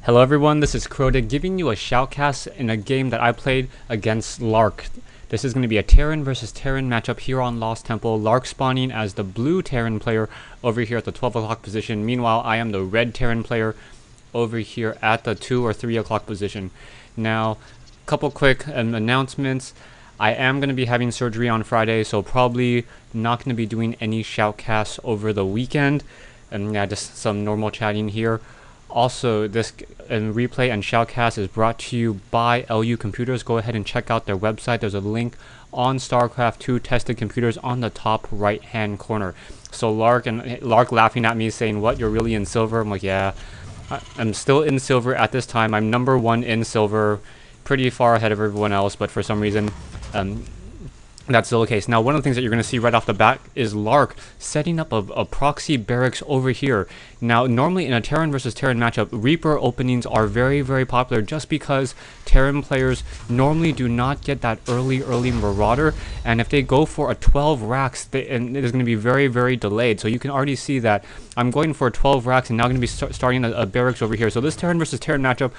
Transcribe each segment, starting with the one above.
Hello everyone, this is Crota giving you a shoutcast in a game that I played against Lark. This is going to be a Terran versus Terran matchup here on Lost Temple. Lark spawning as the blue Terran player over here at the 12 o'clock position. Meanwhile, I am the red Terran player over here at the 2 or 3 o'clock position. Now, a couple quick announcements. I am going to be having surgery on Friday, so probably not going to be doing any shoutcasts over the weekend. And yeah, just some normal chatting here. Also, this replay and shoutcast is brought to you by LU Computers. Go ahead and check out their website. There's a link on StarCraft 2 tested computers on the top right hand corner. So Lark laughing at me saying, "What, you're really in silver?" I'm like, yeah, I'm still in silver at this time. I'm number 1 in silver, pretty far ahead of everyone else, but for some reason that's still the case. Now, one of the things that you're going to see right off the bat is Lark setting up a proxy barracks over here. Now, normally in a Terran versus Terran matchup, Reaper openings are very, very popular just because Terran players normally do not get that early Marauder. And if they go for a 12 racks, and it is going to be very, very delayed. So you can already see that I'm going for 12 racks and now going to be starting a barracks over here. So this Terran versus Terran matchup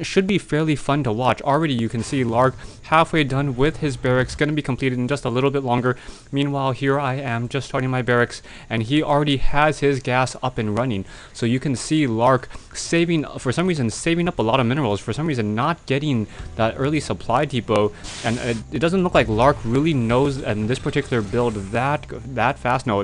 should be fairly fun to watch. Already you can see Lark halfway done with his barracks, going to be completed in just a little bit longer. Meanwhile, here I am just starting my barracks and he already has his gas up and running. So you can see Lark saving, for some reason, saving up a lot of minerals, for some reason not getting that early supply depot. And it doesn't look like Lark really knows this particular build that fast. No,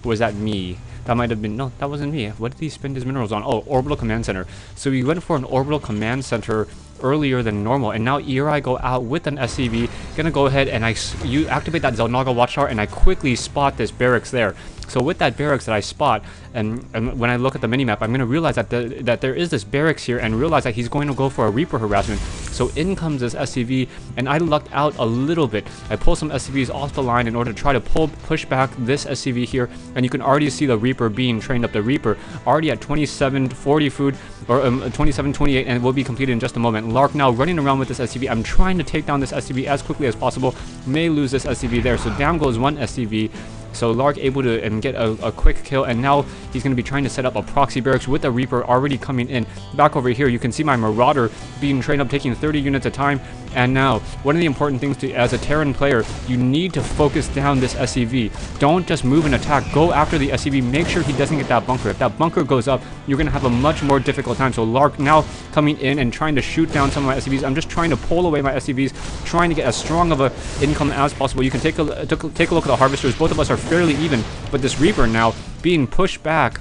was that me? That might have been, no, that wasn't me. What did he spend his minerals on? Oh, Orbital Command Center. So we went for an Orbital Command Center earlier than normal, and now here I go out with an SCV, gonna go ahead and you activate that Zelnaga Watchtower, and I quickly spot this barracks there. So with that barracks that I spot, and when I look at the minimap, I'm going to realize that that there is this barracks here, and realize that he's going to go for a Reaper harassment. So in comes this SCV, and I lucked out a little bit. I pull some SCVs off the line in order to try to push back this SCV here, and you can already see the Reaper being trained up. The Reaper already at 2740 food, or 2728, and it will be completed in just a moment. Lark now running around with this SCV. I'm trying to take down this SCV as quickly as possible. May lose this SCV there, so down goes one SCV. So Lark able to get a quick kill, and now he's going to be trying to set up a proxy barracks with the Reaper already coming in. Back over here, you can see my Marauder being trained up, taking 30 units at a time. And now, one of the important things as a Terran player, you need to focus down this SCV. Don't just move and attack. Go after the SCV. Make sure he doesn't get that bunker. If that bunker goes up, you're going to have a much more difficult time. So Lark now coming in and trying to shoot down some of my SCVs. I'm just trying to pull away my SCVs, trying to get as strong of a income as possible. You can take a look at the Harvesters. Both of us are fairly even, but this Reaper now being pushed back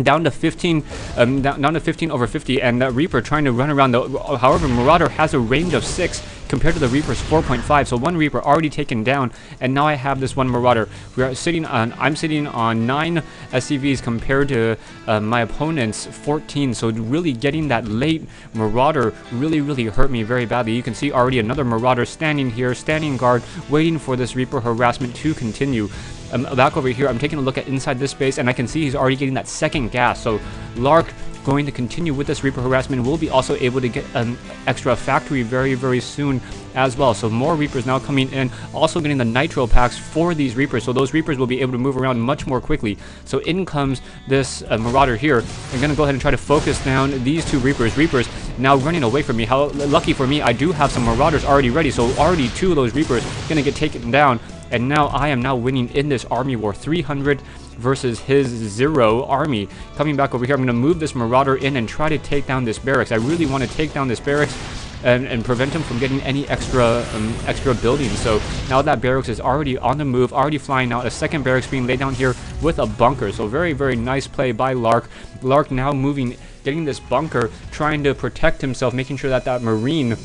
down to 15 down to 15 over 50, and that Reaper trying to run around. However, Marauder has a range of 6 compared to the Reaper's 4.5, so one Reaper already taken down, and now I have this one Marauder. I'm sitting on 9 SCVs compared to my opponent's 14, so really getting that late Marauder really hurt me very badly. You can see already another Marauder standing here, standing guard, waiting for this Reaper harassment to continue. Back over here, I'm taking a look at inside this space, and I can see he's already getting that second gas. So Lark going to continue with this Reaper harassment. Will be also able to get an extra factory very soon as well. So more Reapers now coming in, also getting the nitro packs for these Reapers, so those Reapers will be able to move around much more quickly. So in comes this Marauder here. I'm gonna go ahead and try to focus down these two Reapers now running away from me. How lucky for me, I do have some Marauders already ready, so already 2 of those Reapers gonna get taken down. And now I am now winning in this army war, 300 versus his 0 army. Coming back over here, I'm going to move this Marauder in and try to take down this barracks. I really want to take down this barracks and prevent him from getting any extra buildings. So now that barracks is already on the move, already flying out. A second barracks being laid down here with a bunker. So very nice play by Lark. Lark now moving, getting this bunker, trying to protect himself, making sure that that Marine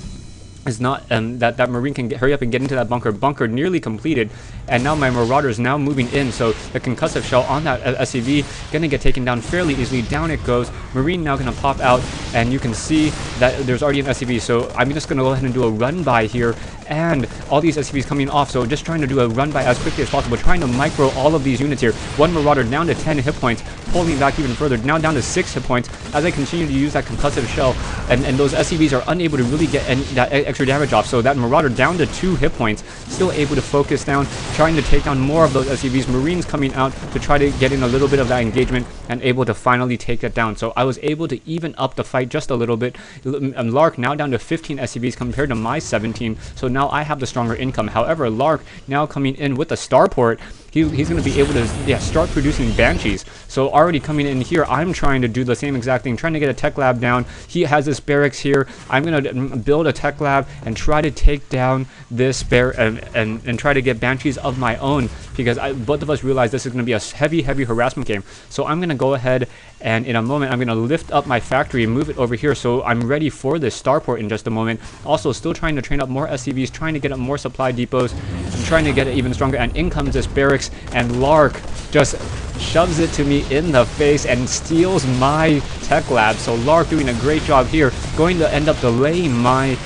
is not that Marine can hurry up and get into that bunker nearly completed. And now my Marauder is now moving in, so the concussive shell on that SCV gonna get taken down fairly easily. Down it goes. Marine now gonna pop out, and you can see that there's already an SCV, so I'm just gonna go ahead and do a run by here, and all these SCVs coming off, so just trying to do a run by as quickly as possible, trying to micro all of these units here. One Marauder down to 10 hit points, pulling back even further, now down to 6 hit points as I continue to use that concussive shell, and those SCVs are unable to really get that extra damage off. So that Marauder down to 2 hit points, still able to focus down, trying to take down more of those SCVs. Marines coming out to try to get in a little bit of that engagement. and able to finally take it down. So I was able to even up the fight just a little bit. Lark now down to 15 SCVs compared to my 17, so now I have the stronger income. However, Lark now coming in with the starport, he's going to be able to start producing banshees. So already coming in here, I'm trying to do the same exact thing, trying to get a tech lab down. He has this barracks here. I'm going to build a tech lab and try to take down this and try to get banshees of my own, because both of us realize this is going to be a heavy harassment game. So I'm going to go ahead and in a moment I'm going to lift up my factory and move it over here, so I'm ready for this starport in just a moment. Also still trying to train up more SCVs, trying to get up more supply depots, and trying to get it even stronger. And in comes this barracks, and Lark just shoves it to me in the face and steals my tech lab. So Lark doing a great job here, going to end up delaying my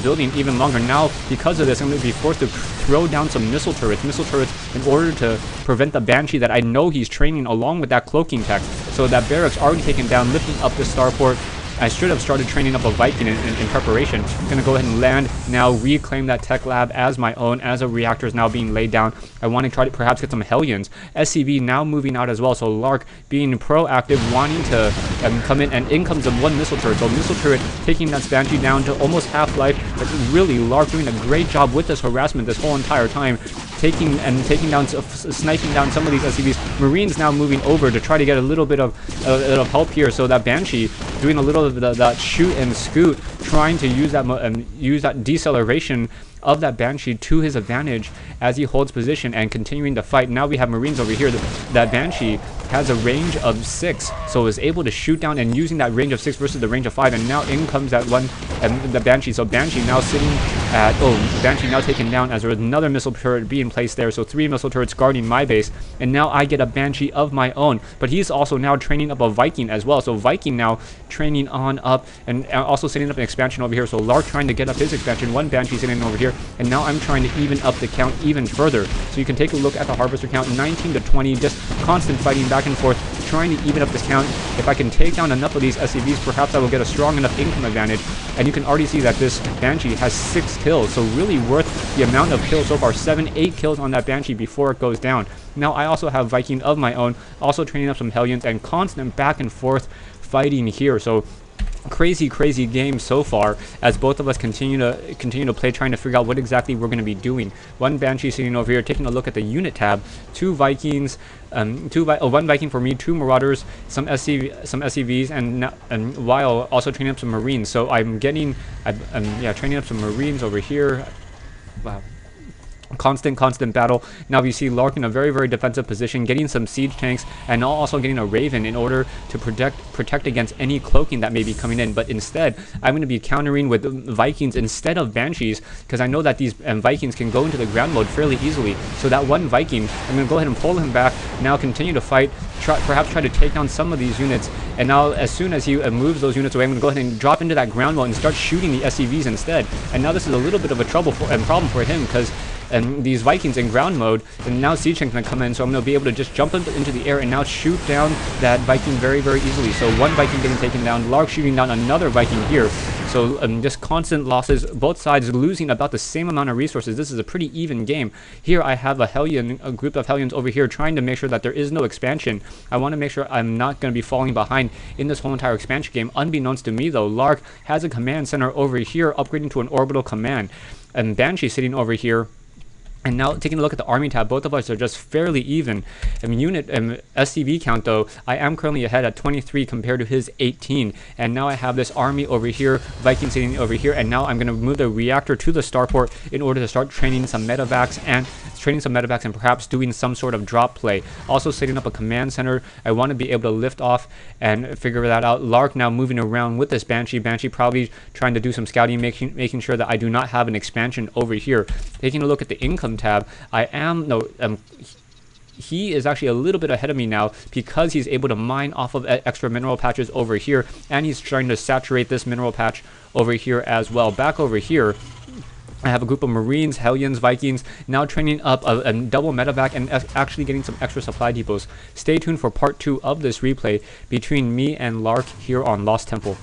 building even longer. Now because of this, I'm going to be forced to throw down some missile turrets in order to prevent the banshee that I know he's training along with that cloaking tech. So that barracks already taken down, lifting up the starport. I should have started training up a Viking in preparation. I'm going to go ahead and land now, reclaim that tech lab as my own, as a reactor is now being laid down. I want to try to perhaps get some Hellions. SCV now moving out as well, so Lark being proactive, wanting to come in comes the one missile turret. So missile turret taking that Banshee down to almost half-life, but really Lark doing a great job with this harassment this whole entire time. Taking down, sniping down some of these SCVs. Marines now moving over to try to get a little bit of help here. So that Banshee doing a little of that shoot and scoot, trying to use that deceleration of that Banshee to his advantage as he holds position and continuing to fight. Now we have Marines over here. That Banshee has a range of 6, so is able to shoot down and using that range of 6 versus the range of 5. And now in comes that one, the Banshee. So Banshee now sitting at, Banshee now taken down as there was another missile turret being placed there. So 3 missile turrets guarding my base, and now I get a Banshee of my own. But he's also now training up a Viking as well. So Viking now training on up and also setting up an expansion over here. So Lark trying to get up his expansion. One Banshee sitting over here, and now I'm trying to even up the count even further. So you can take a look at the Harvester count, 19 to 20, just constant fighting back and forth, trying to even up this count. If I can take down enough of these SCVs, perhaps I will get a strong enough income advantage. And you can already see that this Banshee has 6 kills, so really worth the amount of kills so far. 7-8 kills on that Banshee before it goes down. Now I also have Viking of my own, also training up some Hellions, and constant back and forth fighting here. So crazy game so far as both of us continue to play, trying to figure out what exactly we're going to be doing. One Banshee sitting over here taking a look at the unit tab, 2 Vikings, one Viking for me, 2 Marauders, some SCVs, and while also training up some Marines. So I'm training up some Marines over here. Wow. Constant battle. Now we see Lark in a very defensive position, getting some siege tanks and also getting a Raven in order to protect against any cloaking that may be coming in. But instead, I'm going to be countering with Vikings instead of Banshees, because I know that these Vikings can go into the ground mode fairly easily. So that one Viking, I'm going to go ahead and pull him back, now continue to fight, perhaps try to take down some of these units. And now as soon as he moves those units away, I'm going to go ahead and drop into that ground mode and start shooting the SCVs instead. And now this is a little bit of a problem for him, because these Vikings in ground mode, and now siege tanks going to come in, so I'm going to be able to just jump into the air and now shoot down that Viking very easily. So one Viking getting taken down, Lark shooting down another Viking here. So just constant losses, both sides losing about the same amount of resources. This is a pretty even game. Here I have a group of Hellions over here trying to make sure that there is no expansion. I want to make sure I'm not going to be falling behind in this whole entire expansion game. Unbeknownst to me though, Lark has a command center over here upgrading to an orbital command, and Banshee sitting over here. And now taking a look at the army tab, both of us are just fairly even. Unit SCV count though, I am currently ahead at 23 compared to his 18. And now I have this army over here, Viking sitting over here, and now I'm going to move the reactor to the starport in order to start training some medevacs and perhaps doing some sort of drop play. Also setting up a command center. I want to be able to lift off and figure that out. Lark now moving around with this Banshee. Banshee probably trying to do some scouting, making sure that I do not have an expansion over here. Taking a look at the income tab, he is actually a little bit ahead of me now because he's able to mine off of extra mineral patches over here, and he's trying to saturate this mineral patch over here as well. Back over here, I have a group of Marines, Hellions, Vikings, now training up a double medevac and actually getting some extra supply depots. Stay tuned for part 2 of this replay between me and Lark here on Lost Temple.